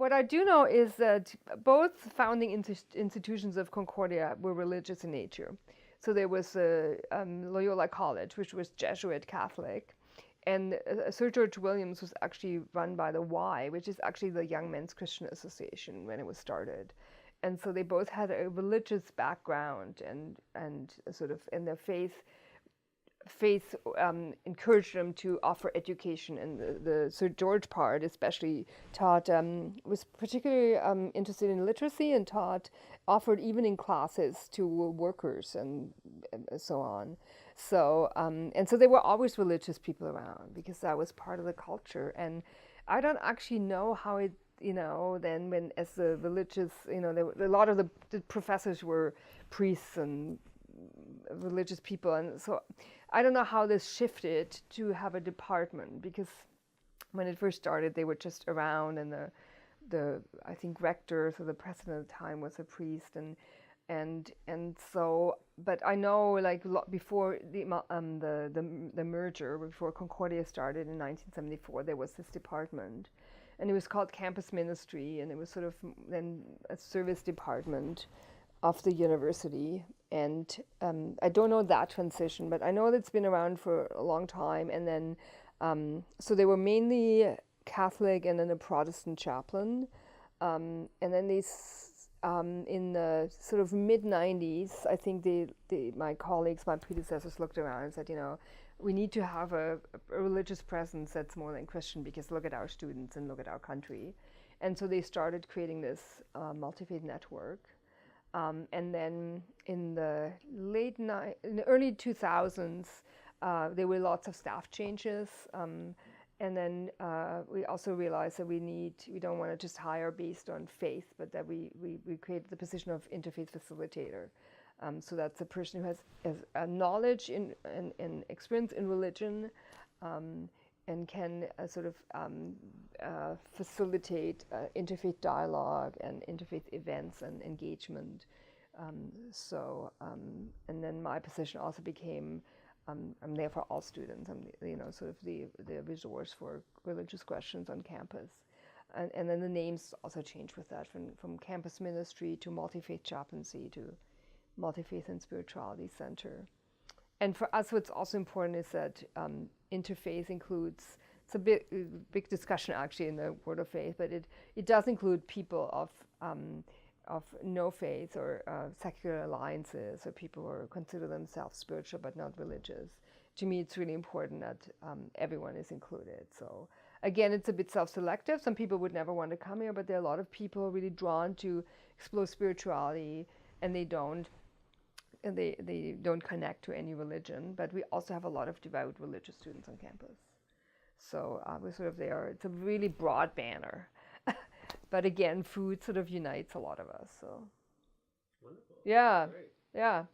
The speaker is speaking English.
What I do know is that both founding institutions of Concordia were religious in nature. So there was Loyola College, which was Jesuit Catholic, and Sir George Williams was actually run by the Y, which is actually the Young Men's Christian Association when it was started. And so they both had a religious background and sort of in their faith encouraged them to offer education, and the Sir George part especially taught was particularly interested in literacy and offered evening classes to workers and so on. So and so there were always religious people around because that was part of the culture. And I don't actually know how it, then when as the religious, there were, a lot of the professors were priests and religious people, and so I don't know how this shifted to have a department, because when it first started they were just around, and the I think rector, so the president at the time, was a priest, and so, but I know like before the merger, before Concordia started in 1974, there was this department, and it was called campus ministry, and it was sort of then a service department of the university. And I don't know that transition, but I know that it's been around for a long time. And then, so they were mainly Catholic and then a Protestant chaplain. And then these, in the sort of mid-90s, I think my colleagues, my predecessors looked around and said, we need to have a religious presence that's more than Christian, because look at our students and look at our country. And so they started creating this multi-faith network. And then in the early 2000s, there were lots of staff changes. And then we also realized that we don't want to just hire based on faith, but that we created the position of interfaith facilitator. So that's a person who has a knowledge and experience in religion, and can sort of facilitate interfaith dialogue and interfaith events and engagement. And then my position also became, I'm there for all students. I'm sort of the resource for religious questions on campus. And then the names also changed with that, from campus ministry to multi-faith chaplaincy to multi-faith and spirituality center. And for us, what's also important is that interfaith includes, it's a big discussion actually in the Word of Faith, but it does include people of no faith or secular alliances, or people who consider themselves spiritual but not religious. To me, it's really important that everyone is included. So again, it's a bit self-selective. Some people would never want to come here, but there are a lot of people who are really drawn to explore spirituality, and they don't connect to any religion. But we also have a lot of devout religious students on campus. So we're sort of there. It's a really broad banner. But again, food sort of unites a lot of us. So wonderful. yeah, Great. yeah.